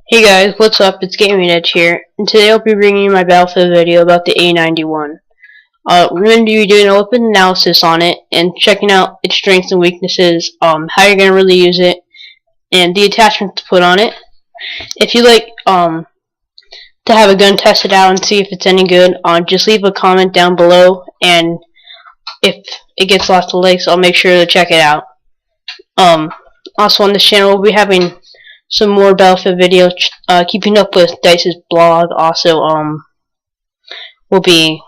Hey guys, what's up? It's Gaming Edge here, and today I'll be bringing you my Battlefield video about the A-91. We're going to be doing an open analysis on it and checking out its strengths and weaknesses, how you're going to really use it, and the attachments to put on it. If you like to have a gun tested out and see if it's any good, just leave a comment down below, and if it gets lots of likes, I'll make sure to check it out. Also on this channel, we'll be having some more Battlefield videos, keeping up with Dice's blog. Also, we'll be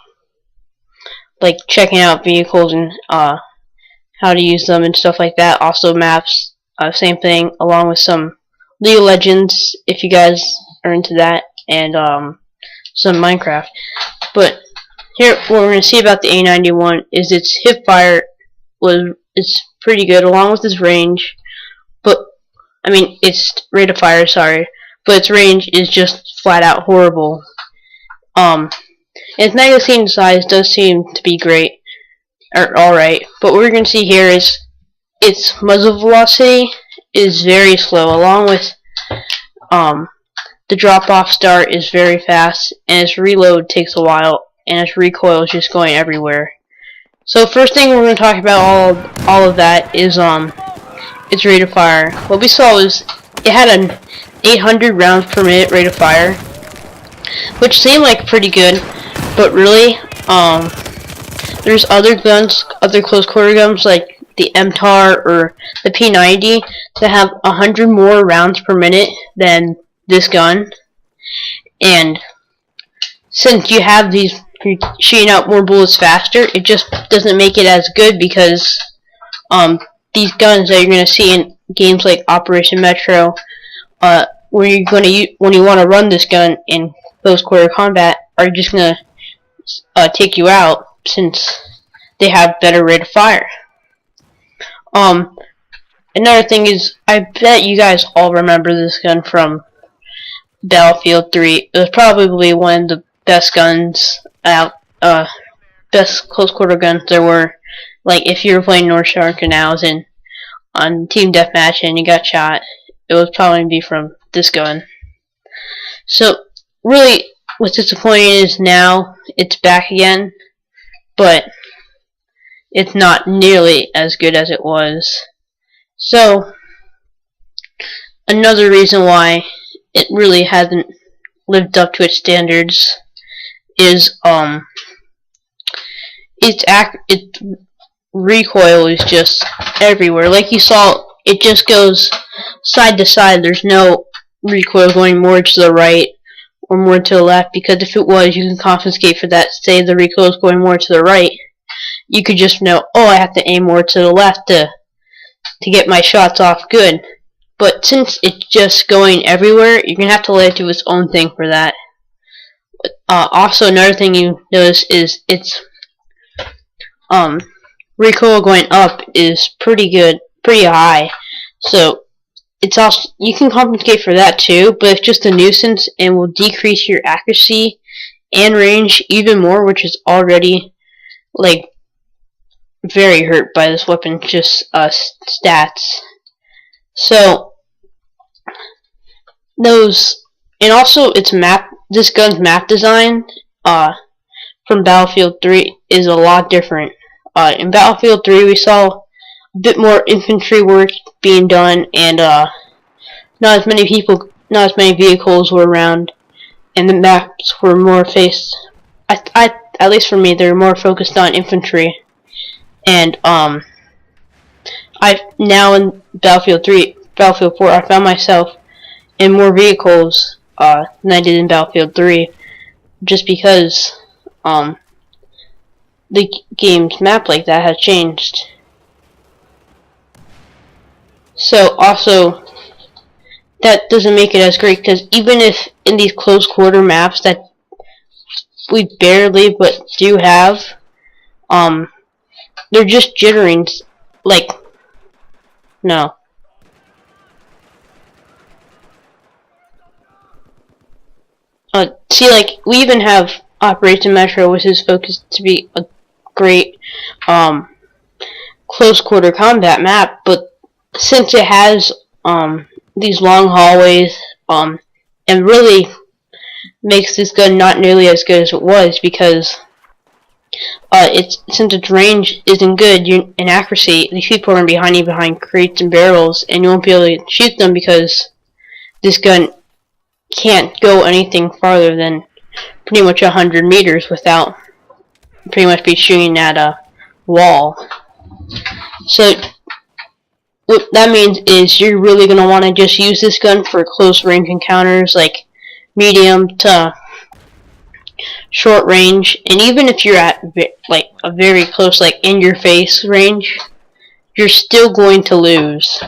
like checking out vehicles and how to use them and stuff like that. Also maps, same thing, along with some League of Legends if you guys are into that, and some Minecraft. But here, what we're going to see about the A-91 is its hip fire is pretty good, along with its range. But I mean, its rate of fire, sorry, but its range is just flat out horrible. Its magazine size does seem to be great, or alright, but what we're going to see here is its muzzle velocity is very slow, along with the drop-off start is very fast, and its reload takes a while, and its recoil is just going everywhere. So first thing we're going to talk about all of that is its rate of fire. What we saw was it had an 800 rounds per minute rate of fire, which seemed like pretty good, but really, there's other guns, other close quarter guns like the MTAR or the P90 that have 100 more rounds per minute than this gun. And since you have these shooting out more bullets faster, it just doesn't make it as good, because these guns that you're going to see in games like Operation Metro, when you want to run this gun in close quarter combat, are just going to take you out, since they have better rate of fire. Another thing is, I bet you guys all remember this gun from Battlefield 3. It was probably one of the best guns out, best close quarter guns there were. Like, if you were playing North Star Canals and on Team Deathmatch and you got shot, it would probably be from this gun. So, really, what's disappointing is now it's back again, but it's not nearly as good as it was. So, another reason why it really hasn't lived up to its standards is its recoil is just everywhere. Like you saw, it just goes side to side. There's no recoil going more to the right or more to the left, because if it was, you can compensate for that. Say the recoil is going more to the right, you could just know, oh, I have to aim more to the left to get my shots off good. But since it's just going everywhere, you're gonna have to let it do its own thing for that. Also, another thing you notice is its recoil going up is pretty good, pretty high. So it's also, you can compensate for that too, but it's just a nuisance and will decrease your accuracy and range even more, which is already like very hurt by this weapon, just stats. So those, and also its map, this gun's map design from Battlefield 3 is a lot different. In Battlefield 3 we saw a bit more infantry work being done, and not as many vehicles were around, and the maps were more at least for me, they were more focused on infantry. And now in Battlefield 4, I found myself in more vehicles than I did in Battlefield 3, just because the game's map like that has changed. So also, that doesn't make it as great, because even if in these close quarter maps that we barely but do have, they're just jittering, like, no. See, like, we even have Operation Metro, which is focused to be a great close quarter combat map, but since it has these long hallways, and really makes this gun not nearly as good as it was, because since its range isn't good in accuracy, these people are behind you behind crates and barrels, and you won't be able to shoot them because this gun can't go anything farther than pretty much 100 meters without pretty much be shooting at a wall. So what that means is you're really going to want to just use this gun for close range encounters, like medium to short range, and even if you're at like a very close, like in your face range, you're still going to lose,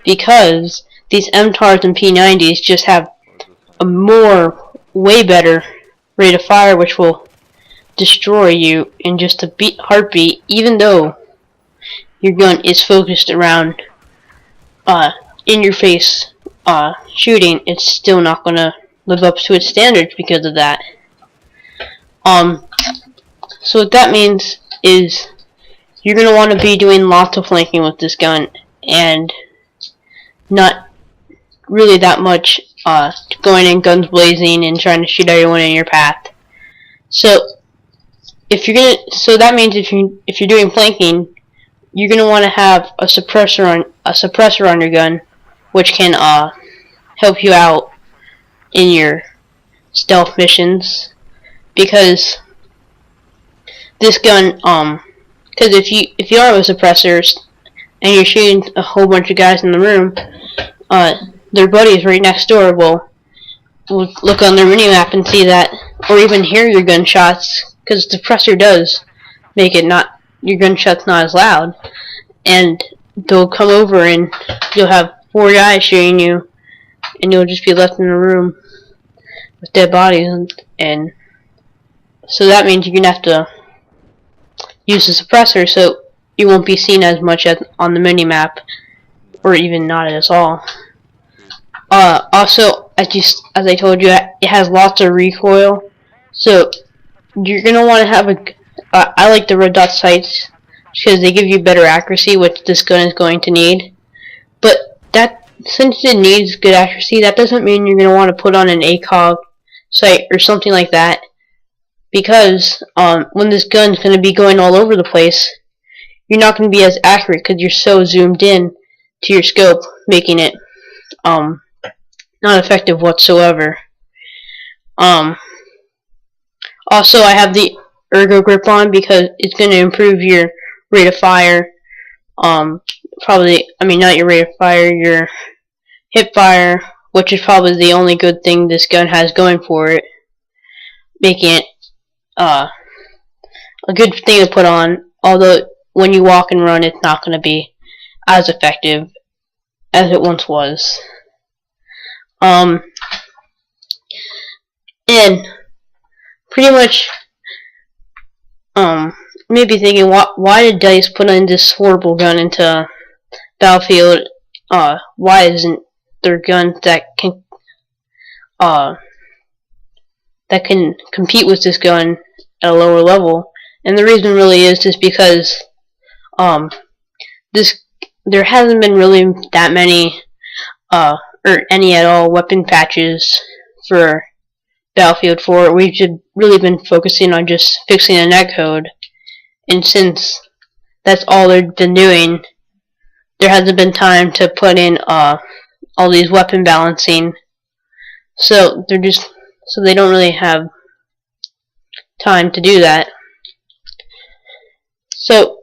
because these MTARs and P90s just have a way better rate of fire, which will destroy you in just a heartbeat, even though your gun is focused around in your face shooting. It's still not going to live up to its standards because of that. So what that means is you're going to want to be doing lots of flanking with this gun, and not really that much going in guns blazing and trying to shoot everyone in your path. So that means if you're doing flanking, you're gonna want to have a suppressor on your gun, which can help you out in your stealth missions, because this gun because if you are with suppressors and you're shooting a whole bunch of guys in the room, their buddies right next door will look on their minimap and see that, or even hear your gunshots, because the suppressor does make it not, your gunshot's not as loud, and they'll come over and you'll have 4 guys shooting you, and you'll just be left in a room with dead bodies, and so that means you're gonna have to use the suppressor, so you won't be seen as much on the minimap, or even not at all. Also, as I told you, it has lots of recoil, so you're gonna want to have I like the red dot sights because they give you better accuracy, which this gun is going to need. But since it needs good accuracy, that doesn't mean you're gonna want to put on an ACOG sight or something like that, because when this gun's gonna be going all over the place, you're not gonna be as accurate because you're so zoomed in to your scope, making it not effective whatsoever. Also, I have the ergo grip on because it's going to improve your rate of fire. Not your rate of fire, your hip fire, which is probably the only good thing this gun has going for it, making it a good thing to put on. Although when you walk and run, it's not going to be as effective as it once was. And pretty much, maybe thinking, why did DICE put in this horrible gun into Battlefield? Why isn't there guns that can compete with this gun at a lower level? And the reason really is just because there hasn't been really that many or any at all weapon patches for Battlefield 4. We've just really been focusing on just fixing the netcode, and since that's all they've been doing, there hasn't been time to put in all these weapon balancing, so they don't really have time to do that. So,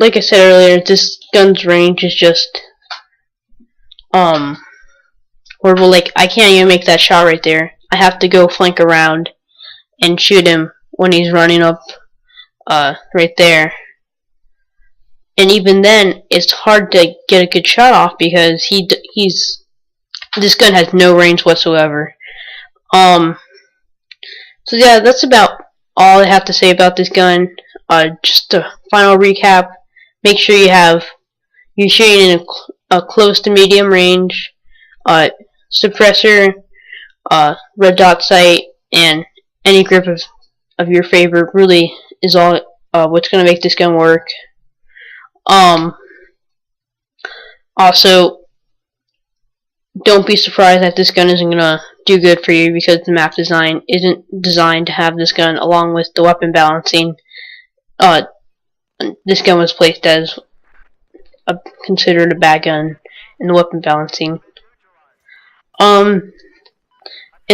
like I said earlier, this gun's range is just horrible. Like, I can't even make that shot right there. I have to go flank around and shoot him when he's running up right there. And even then, it's hard to get a good shot off because this gun has no range whatsoever. So yeah, that's about all I have to say about this gun. Just a final recap: make sure you're shooting in a close to medium range, suppressor, red dot sight, and any grip of your favorite really is all what's going to make this gun work. Also, don't be surprised that this gun isn't gonna do good for you, because the map design isn't designed to have this gun along with the weapon balancing. This gun was placed as considered a bad gun in the weapon balancing. And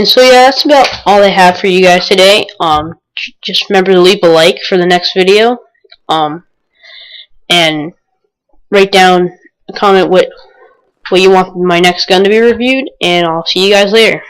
so yeah, that's about all I have for you guys today. Just remember to leave a like for the next video. And write down a comment what you want my next gun to be reviewed, and I'll see you guys later.